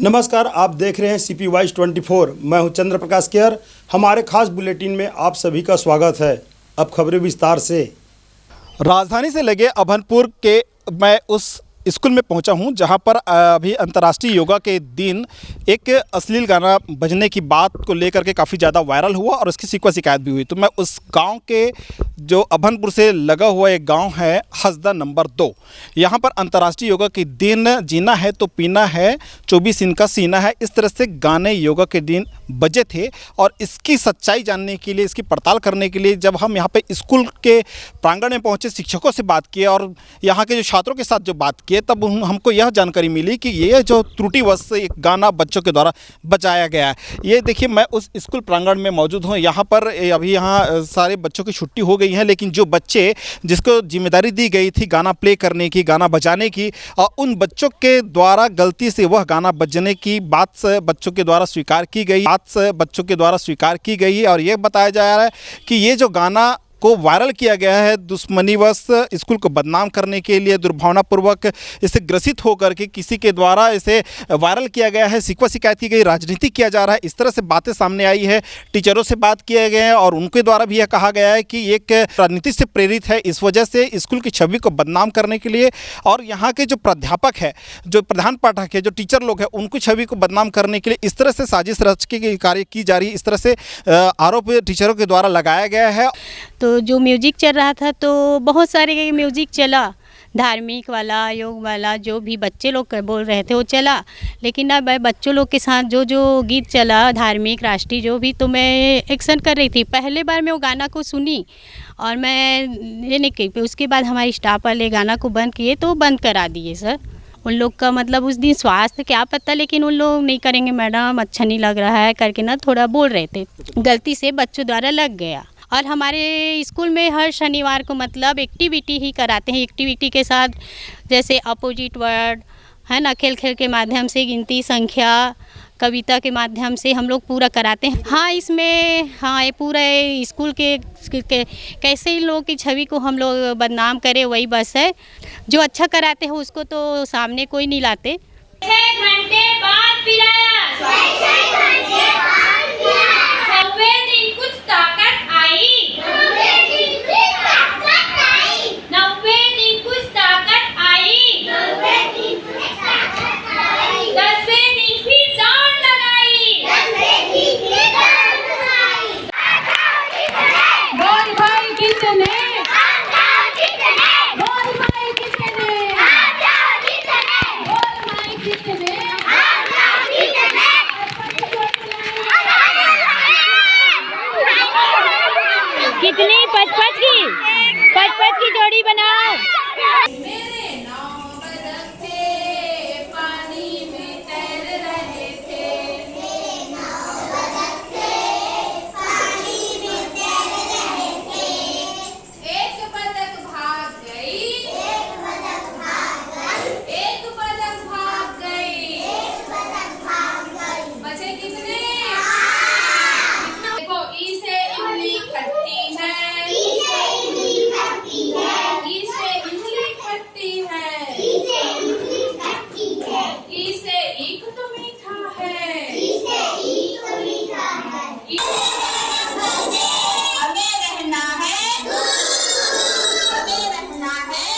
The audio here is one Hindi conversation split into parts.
नमस्कार, आप देख रहे हैं सीपी वाइज 24। मैं हूं चंद्र प्रकाश केयर। हमारे खास बुलेटिन में आप सभी का स्वागत है। अब खबरें विस्तार से। राजधानी से लगे अभनपुर के मैं उस स्कूल में पहुंचा हूं जहां पर अभी अंतर्राष्ट्रीय योगा के दिन एक अश्लील गाना बजने की बात को लेकर के काफ़ी ज़्यादा वायरल हुआ और उसकी शिकायत भी हुई। तो मैं उस गांव के जो अभनपुर से लगा हुआ एक गांव है हसदा नंबर 2, यहां पर अंतर्राष्ट्रीय योगा के दिन जीना है तो पीना है, 24 इनका सीना है, इस तरह से गाने योगा के दिन बजे थे। और इसकी सच्चाई जानने के लिए, इसकी पड़ताल करने के लिए जब हम यहाँ पे स्कूल के प्रांगण में पहुँचे, शिक्षकों से बात किए और यहाँ के जो छात्रों के साथ जो बात किए, तब हमको यह जानकारी मिली कि ये जो त्रुटिवश एक गाना बच्चों के द्वारा बजाया गया है। ये देखिए, मैं उस स्कूल प्रांगण में मौजूद हूँ। यहाँ पर अभी यहाँ सारे बच्चों की छुट्टी हो गई है, लेकिन जो बच्चे जिसको जिम्मेदारी दी गई थी गाना प्ले करने की, गाना बजाने की, उन बच्चों के द्वारा गलती से वह गाना बजने की बात बच्चों के द्वारा स्वीकार की गई और ये बताया जा रहा है कि ये जो गाना को वायरल किया गया है दुश्मनीवश स्कूल को बदनाम करने के लिए, दुर्भावनापूर्वक इससे ग्रसित होकर के किसी के द्वारा इसे वायरल किया गया है, शिकायत की गई, राजनीति किया जा रहा है, इस तरह से बातें सामने आई है। टीचरों से बात किए गए हैं और उनके द्वारा भी यह कहा गया है कि एक राजनीति से प्रेरित है, इस वजह से स्कूल की छवि को बदनाम करने के लिए और यहाँ के जो प्राध्यापक है, जो प्रधान पाठक है, जो टीचर लोग हैं, उनकी छवि को बदनाम करने के लिए इस तरह से साजिश रच के कार्य की जा रही है, इस तरह से आरोप टीचरों के द्वारा लगाया गया है। तो जो म्यूजिक चल रहा था तो बहुत सारे म्यूजिक चला, धार्मिक वाला, योग वाला, जो भी बच्चे लोग बोल रहे थे वो चला। लेकिन अब बच्चों लोग के साथ जो जो गीत चला, धार्मिक, राष्ट्रीय, जो भी, तो मैं एक्शन कर रही थी। पहले बार मैं वो गाना को सुनी और मैं ये नहीं कही, उसके बाद हमारे स्टाफ वाले गाना को बंद किए तो बंद करा दिए सर। उन लोग का मतलब उस दिन स्वास्थ्य क्या पता, लेकिन उन लोग नहीं करेंगे मैडम, अच्छा नहीं लग रहा है करके ना थोड़ा बोल रहे थे, गलती से बच्चों द्वारा लग गया। और हमारे स्कूल में हर शनिवार को मतलब एक्टिविटी ही कराते हैं। एक्टिविटी के साथ जैसे अपोजिट वर्ड है ना, खेल के माध्यम से, गिनती, संख्या, कविता के माध्यम से हम लोग पूरा कराते हैं। हाँ, इसमें ये पूरे स्कूल के कैसे इन लोगों की छवि को हम लोग बदनाम करें, वही बस है। जो अच्छा कराते हैं उसको तो सामने कोई नहीं लाते। 6 घंटे बाद पिलाया, 90 दिन कुछ ताकत आई, 90 दिन कुछ ताकत आई, 10वें दिन फिर दौड़ लगाई, बोल भाई कितने, बोल भाई कितने, बोल भाई कितने, कितनी 5-5 की जोड़ी बनाओ। मेरे 9 बदक थे, पानी में तैर रहे थे, मेरे 9 बदक थे, पानी में तैर रहे थे। एक बदक भाग गई, एक बदक भाग गई, एक बदक भाग गई, एक बदक भाग गई। बचे कितने? देखो, ई से इमली खट्टी है, ई से इमली खट्टी है, ई से इमली खट्टी है, ई से इमली खट्टी है, ई से ईख तो मीठा है, ई से ईख तो मीठा है। हमें रहना है, हमें रहना है।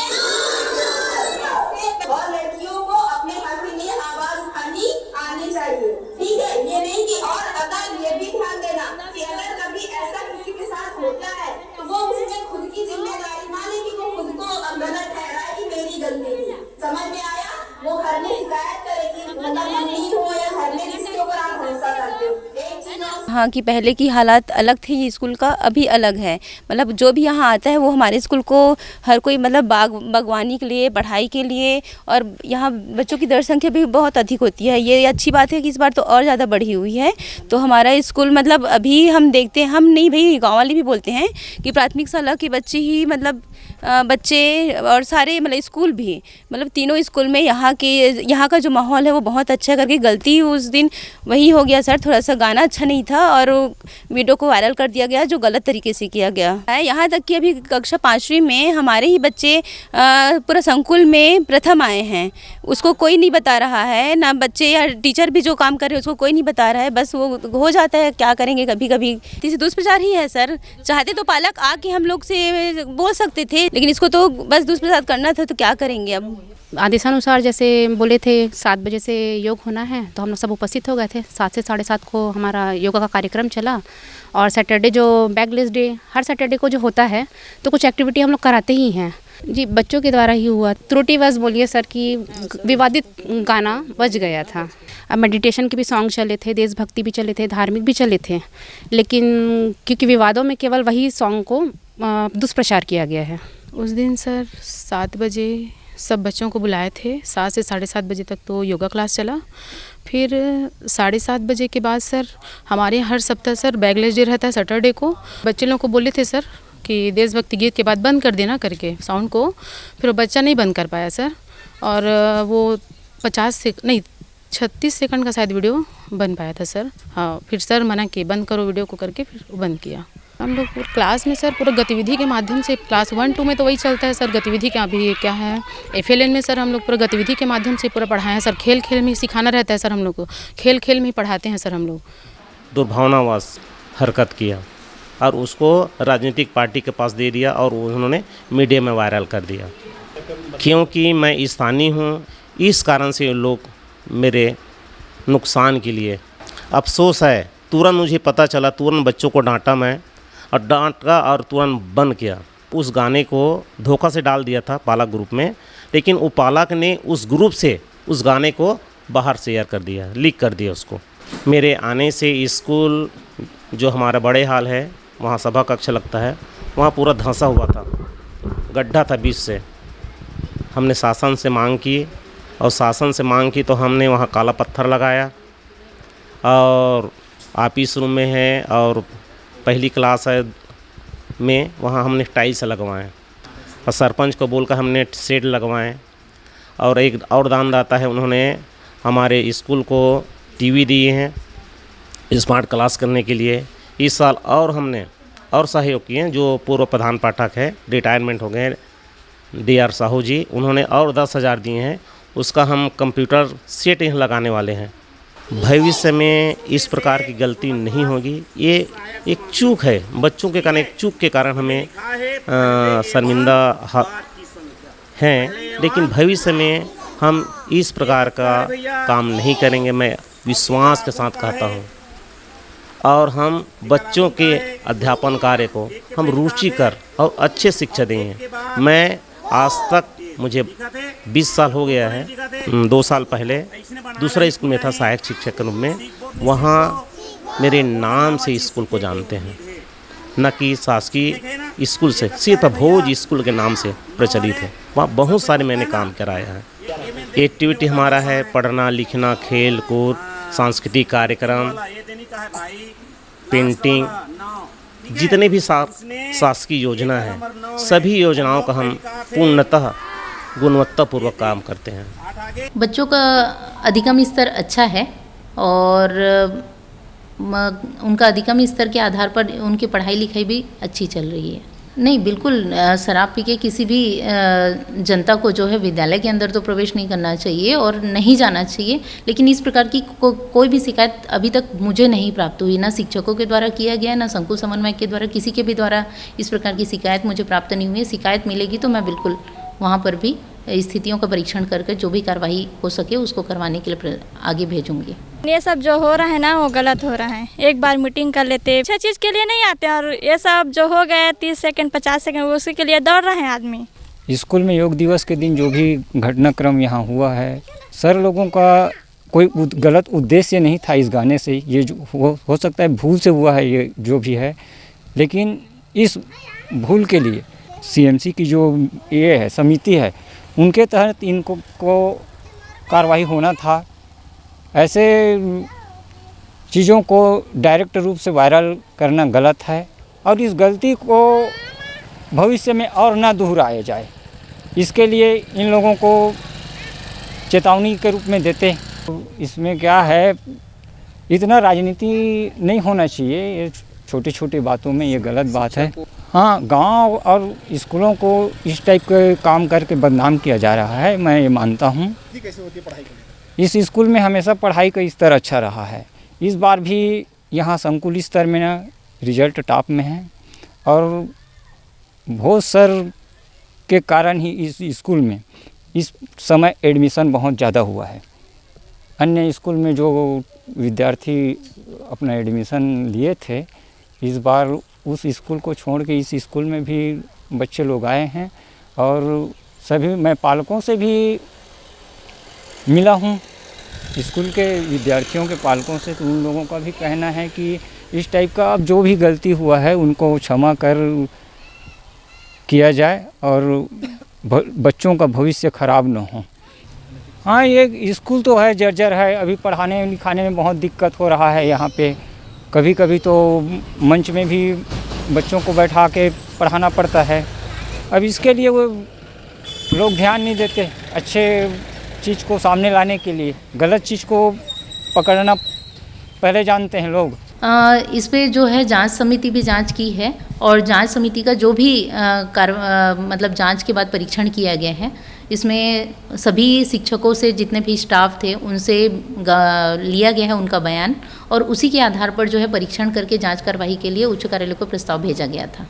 और लड़कियों को अपने हक के लिए आवाज उठानी आनी चाहिए, ठीक है? ये नहीं कि, और अगर ये भी ध्यान देना कि अगर कभी ऐसा किसी के साथ होता है तो वो उसमें खुद की जिम्मेदारी ना ले कि वो खुद को गलत ठहराए कि मेरी गलती थी। समझ में आया? वो घर में शिकायत करेगी, मतलब मम्मी हो या घर में जिसके ऊपर आप भरोसा करते हो। एक चीज हाँ कि पहले की हालात अलग थी, ये स्कूल का अभी अलग है। मतलब जो भी यहाँ आता है वो हमारे स्कूल को हर कोई मतलब बागवानी के लिए, पढ़ाई के लिए, और यहाँ बच्चों की दर संख्या भी बहुत अधिक होती है। ये अच्छी बात है कि इस बार तो और ज़्यादा बढ़ी हुई है। तो हमारा स्कूल मतलब अभी हम देखते हैं, हम नहीं भाई, गाँव वाले भी बोलते हैं कि प्राथमिक शाला के बच्चे ही मतलब बच्चे और सारे मतलब स्कूल भी, मतलब तीनों स्कूल में यहाँ का जो माहौल है वो बहुत अच्छा है करके। गलती उस दिन वही हो गया सर, थोड़ा सा गाना अच्छा नहीं था और वीडियो को वायरल कर दिया गया जो गलत तरीके से किया गया है। यहाँ तक कि अभी कक्षा 5वीं में हमारे ही बच्चे पूरा संकुल में प्रथम आए हैं, उसको कोई नहीं बता रहा है, ना बच्चे या टीचर भी जो काम कर रहे हैं उसको कोई नहीं बता रहा है, बस वो हो जाता है, क्या करेंगे। कभी कभी इसी दुष्प्रचार ही है सर। चाहते तो पालक आके हम लोग से बोल सकते थे, लेकिन इसको तो बस दुष्प्रचार करना था, तो क्या करेंगे अब। आदेशानुसार जैसे बोले थे 7 बजे से योग होना है, तो हम लोग सब उपस्थित हो गए थे। 7 से 7:30 को हमारा योगा का कार्यक्रम चला। और सैटरडे जो बैकलेस डे, हर सैटरडे को जो होता है तो कुछ एक्टिविटी हम लोग कराते ही हैं जी। बच्चों के द्वारा ही हुआ। त्रुटिवश बोलिए सर कि विवादित गाना बज गया था। अब मेडिटेशन के भी सॉन्ग चले थे, देशभक्ति भी चले थे, धार्मिक भी चले थे, लेकिन क्योंकि विवादों में केवल वही सॉन्ग को दुष्प्रचार किया गया है। उस दिन सर 7 बजे सब बच्चों को बुलाए थे। 7 से 7:30 बजे तक तो योगा क्लास चला। फिर 7:30 बजे के बाद सर हमारे हर सप्ताह सर बैकलेस डे रहता है सैटरडे को। बच्चे लोग को बोले थे सर कि देशभक्ति गीत के बाद बंद कर देना करके साउंड को। फिर वो बच्चा नहीं बंद कर पाया सर, और वो 36 सेकंड का शायद वीडियो बन पाया था सर। हाँ, फिर सर मना किए बंद करो वीडियो को करके, फिर बंद किया। हम लोग क्लास में सर पूरा गतिविधि के माध्यम से, क्लास 1-2 में तो वही चलता है सर, गतिविधि का अभी क्या है। FLN में सर हम लोग पूरा गतिविधि के माध्यम से पूरा पढ़ाए हैं सर। खेल खेल में सिखाना रहता है सर, हम लोग को खेल खेल में ही पढ़ाते हैं सर हम लोग। दुर्भावनावश हरकत किया और उसको राजनीतिक पार्टी के पास दे दिया और उन्होंने मीडिया में वायरल कर दिया। क्योंकि मैं स्थानीय हूँ, इस कारण से लोग मेरे नुकसान के लिए, अफसोस है। तुरंत मुझे पता चला, तुरंत बच्चों को डांटा मैं, और डांटा और तुरंत बंद किया। उस गाने को धोखा से डाल दिया था पालक ग्रुप में, लेकिन वो पालक ने उस ग्रुप से उस गाने को बाहर शेयर कर दिया, लीक कर दिया उसको। मेरे आने से स्कूल जो हमारा बड़े हाल है, वहाँ सभा कक्ष लगता है, वहाँ पूरा धंसा हुआ था, गड्ढा था बीच से। हमने शासन से मांग की, और शासन से मांग की तो हमने वहाँ काला पत्थर लगाया, और ऑफिस रूम में है और पहली क्लास है में वहाँ हमने टाइल्स लगवाएँ, और सरपंच को बोलकर हमने शेड लगवाएँ। और एक और दानदाता है, उन्होंने हमारे स्कूल को टीवी दिए हैं स्मार्ट क्लास करने के लिए। इस साल और हमने और सहयोग किए, जो पूर्व प्रधान पाठक है, रिटायरमेंट हो गए DR साहू जी, उन्होंने और 10,000 दिए हैं। उसका हम कंप्यूटर सेट यहाँ लगाने वाले हैं। भविष्य में इस प्रकार की गलती नहीं होगी। ये एक चूक है, बच्चों के कारण, एक चूक के कारण हमें शर्मिंदा हैं, लेकिन भविष्य में हम इस प्रकार का काम नहीं करेंगे, मैं विश्वास के साथ कहता हूँ। और हम बच्चों के अध्यापन कार्य को हम रुचिकर और अच्छे शिक्षा देंगे। मैं आज तक, मुझे 20 साल हो गया है, 2 साल पहले दूसरा स्कूल में था सहायक शिक्षक के रूप में, वहाँ मेरे नाम से स्कूल को जानते हैं, न कि शासकीय स्कूल से, सिर्फ भोज स्कूल के नाम से प्रचलित है। वहाँ बहुत सारे मैंने काम कराया है। एक्टिविटी हमारा है पढ़ना लिखना, खेल कूद, सांस्कृतिक कार्यक्रम, पेंटिंग, जितने भी शासकीय योजना है, सभी योजनाओं का हम पूर्णतः गुणवत्तापूर्वक काम करते हैं। बच्चों का अधिगम स्तर अच्छा है, और उनका अधिगम स्तर के आधार पर उनकी पढ़ाई लिखाई भी अच्छी चल रही है। नहीं, बिल्कुल शराब पी के किसी भी जनता को जो है विद्यालय के अंदर तो प्रवेश नहीं करना चाहिए और नहीं जाना चाहिए। लेकिन इस प्रकार की कोई भी शिकायत अभी तक मुझे नहीं प्राप्त हुई, ना शिक्षकों के द्वारा किया गया, ना संकुल समन्वयक के द्वारा, किसी के भी द्वारा इस प्रकार की शिकायत मुझे प्राप्त नहीं हुई है। शिकायत मिलेगी तो मैं बिल्कुल वहाँ पर भी स्थितियों का परीक्षण करके जो भी कार्रवाई हो सके उसको करवाने के लिए आगे भेजूंगी। ये सब जो हो रहा है ना, वो गलत हो रहा है। एक बार मीटिंग कर लेते, अच्छा चीज़ के लिए नहीं आते, और ये सब जो हो गए 30 सेकंड 50 सेकंड उसी के लिए दौड़ रहे हैं आदमी। स्कूल में योग दिवस के दिन जो भी घटनाक्रम यहाँ हुआ है, सर लोगों का कोई गलत उद्देश्य नहीं था इस गाने से। ये जो हो सकता है भूल से हुआ है, ये जो भी है, लेकिन इस भूल के लिए CMC की जो ये है समिति है, उनके तहत इनको कार्रवाई होना था। ऐसे चीज़ों को डायरेक्ट रूप से वायरल करना गलत है, और इस गलती को भविष्य में और ना दोहराया जाए, इसके लिए इन लोगों को चेतावनी के रूप में देते हैं। इसमें क्या है, इतना राजनीति नहीं होना चाहिए, ये छोटी छोटी बातों में ये गलत बात है। हाँ, गांव और स्कूलों को इस टाइप के काम करके बदनाम किया जा रहा है, मैं ये मानता हूँ। कैसे होती है पढ़ाई? इस स्कूल में हमेशा पढ़ाई का स्तर अच्छा रहा है। इस बार भी यहाँ संकुल स्तर में ना रिजल्ट टॉप में है और बहुत सर के कारण ही इस स्कूल में इस समय एडमिशन बहुत ज़्यादा हुआ है। अन्य स्कूल में जो विद्यार्थी अपना एडमिशन लिए थे, इस बार उस स्कूल को छोड़ के इस स्कूल में भी बच्चे लोग आए हैं और सभी मैं पालकों से भी मिला हूँ, स्कूल के विद्यार्थियों के पालकों से, तो उन लोगों का भी कहना है कि इस टाइप का अब जो भी गलती हुआ है उनको क्षमा कर किया जाए और बच्चों का भविष्य खराब न हो। हाँ, ये स्कूल तो है जर्जर है, अभी पढ़ाने लिखाने में बहुत दिक्कत हो रहा है यहाँ पे। कभी कभी तो मंच में भी बच्चों को बैठा के पढ़ाना पड़ता है। अब इसके लिए वो लोग ध्यान नहीं देते, अच्छे चीज़ को सामने लाने के लिए गलत चीज़ को पकड़ना पहले जानते हैं लोग। इस पे जो है जांच समिति भी जांच की है और जांच समिति का जो भी मतलब जांच के बाद परीक्षण किया गया है, इसमें सभी शिक्षकों से जितने भी स्टाफ थे उनसे लिया गया है उनका बयान और उसी के आधार पर जो है परीक्षण करके जांच कार्रवाई के लिए उच्च कार्यालय को प्रस्ताव भेजा गया था।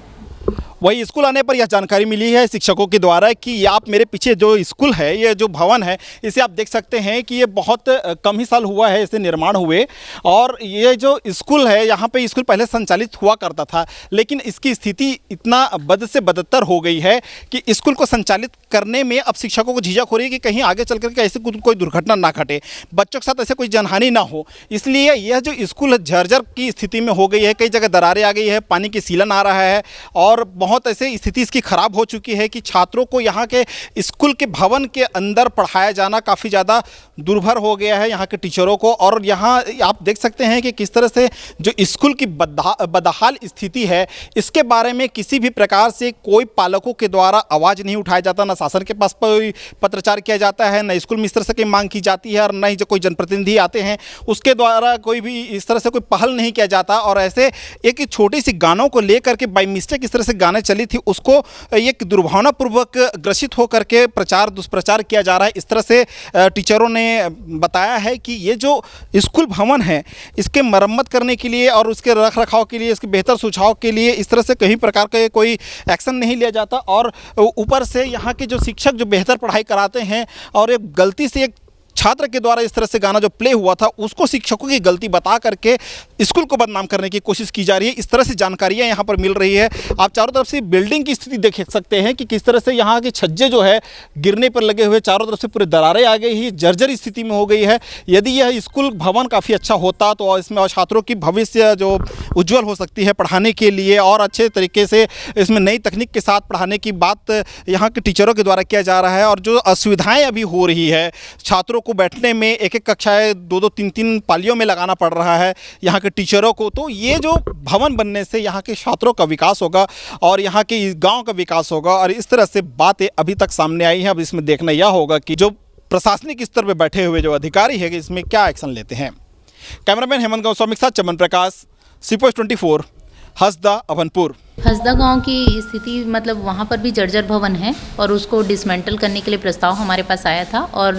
वही स्कूल आने पर यह जानकारी मिली है शिक्षकों के द्वारा कि ये आप मेरे पीछे जो स्कूल है, ये जो भवन है, इसे आप देख सकते हैं कि ये बहुत कम ही साल हुआ है इसे निर्माण हुए और ये जो स्कूल है यहाँ पे स्कूल पहले संचालित हुआ करता था, लेकिन इसकी स्थिति इतना बद से बदतर हो गई है कि स्कूल को संचालित करने में अब शिक्षकों को झिझक हो रही है कि कहीं आगे चल करके ऐसे कोई दुर्घटना ना घटे, बच्चों के साथ ऐसे कोई जनहानि ना हो। इसलिए यह जो स्कूल जर्जर की स्थिति में हो गई है, कई जगह दरारें आ गई है, पानी की सीलन आ रहा है और बहुत ऐसे स्थिति इसकी ख़राब हो चुकी है कि छात्रों को यहाँ के स्कूल के भवन के अंदर पढ़ाया जाना काफ़ी ज़्यादा दुर्भर हो गया है यहाँ के टीचरों को। और यहाँ आप देख सकते हैं कि किस तरह से जो स्कूल की बदहाल स्थिति है, इसके बारे में किसी भी प्रकार से कोई पालकों के द्वारा आवाज़ नहीं उठाया जाता, ना शासन के पास कोई पत्रचार किया जाता है, ना स्कूल में इस तरह से कोई मांग की जाती है और ना ही जो कोई जनप्रतिनिधि आते हैं उसके द्वारा कोई भी इस तरह से कोई पहल नहीं किया जाता। और ऐसे एक छोटी सी गानों को लेकर के बाई मिस्टेक इस तरह से गाने चली थी, उसको एक दुर्भावनापूर्वक ग्रसित होकर के प्रचार दुष्प्रचार किया जा रहा है। इस तरह से टीचरों ने बताया है कि ये जो स्कूल भवन है, इसके मरम्मत करने के लिए और उसके रख रखाव के लिए, इसके बेहतर सुझाव के लिए इस तरह से कहीं प्रकार का कोई एक्शन नहीं लिया जाता। और ऊपर से यहाँ के जो शिक्षक जो बेहतर पढ़ाई कराते हैं और एक गलती से एक छात्र के द्वारा इस तरह से गाना जो प्ले हुआ था उसको शिक्षकों की गलती बता करके स्कूल को बदनाम करने की कोशिश की जा रही है। इस तरह से जानकारियां यहाँ पर मिल रही है। आप चारों तरफ से बिल्डिंग की स्थिति देख सकते हैं कि किस तरह से यहाँ के छज्जे जो है गिरने पर लगे हुए, चारों तरफ से पूरे दरारें आ गई ही, जर्जर स्थिति में हो गई है। यदि यह स्कूल भवन काफ़ी अच्छा होता तो इसमें छात्रों की भविष्य जो उज्ज्वल हो सकती है पढ़ाने के लिए और अच्छे तरीके से इसमें नई तकनीक के साथ पढ़ाने की बात यहाँ के टीचरों के द्वारा किया जा रहा है। और जो असुविधाएँ अभी हो रही है, छात्रों को बैठने में एक एक कक्षाएं 2-2 3-3 पालियों में लगाना पड़ रहा है यहाँ के टीचरों को, तो ये जो भवन बनने से यहाँ के छात्रों का विकास होगा और यहाँ के गांव का विकास होगा। और इस तरह से बातें अभी तक सामने आई हैं। अब इसमें देखना यह होगा कि जो प्रशासनिक स्तर पर बैठे हुए जो अधिकारी है इसमें क्या एक्शन लेते हैं। कैमरामैन हेमंत गोस्वामी के साथ चमन प्रकाश, CPOS 24, हसदा, अभनपुर। हसदा गांव की स्थिति मतलब वहाँ पर भी जर्जर भवन है और उसको डिसमेंटल करने के लिए प्रस्ताव हमारे पास आया था। और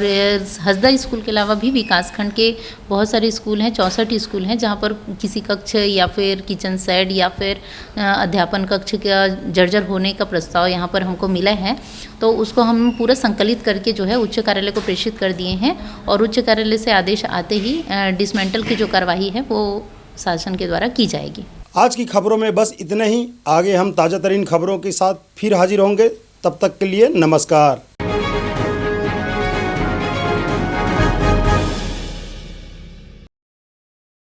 हसदा स्कूल के अलावा भी विकासखंड के बहुत सारे स्कूल हैं, 64 स्कूल हैं, जहाँ पर किसी कक्ष या फिर किचन सेट या फिर अध्यापन कक्ष का जर्जर होने का प्रस्ताव यहाँ पर हमको मिला है। तो उसको हम पूरा संकलित करके जो है उच्च कार्यालय को प्रेषित कर दिए हैं और उच्च कार्यालय से आदेश आते ही डिसमेंटल की जो कार्रवाई है वो शासन के द्वारा की जाएगी। आज की खबरों में बस इतना ही। आगे हम ताज़ा तरीन खबरों के साथ फिर हाजिर होंगे। तब तक के लिए नमस्कार।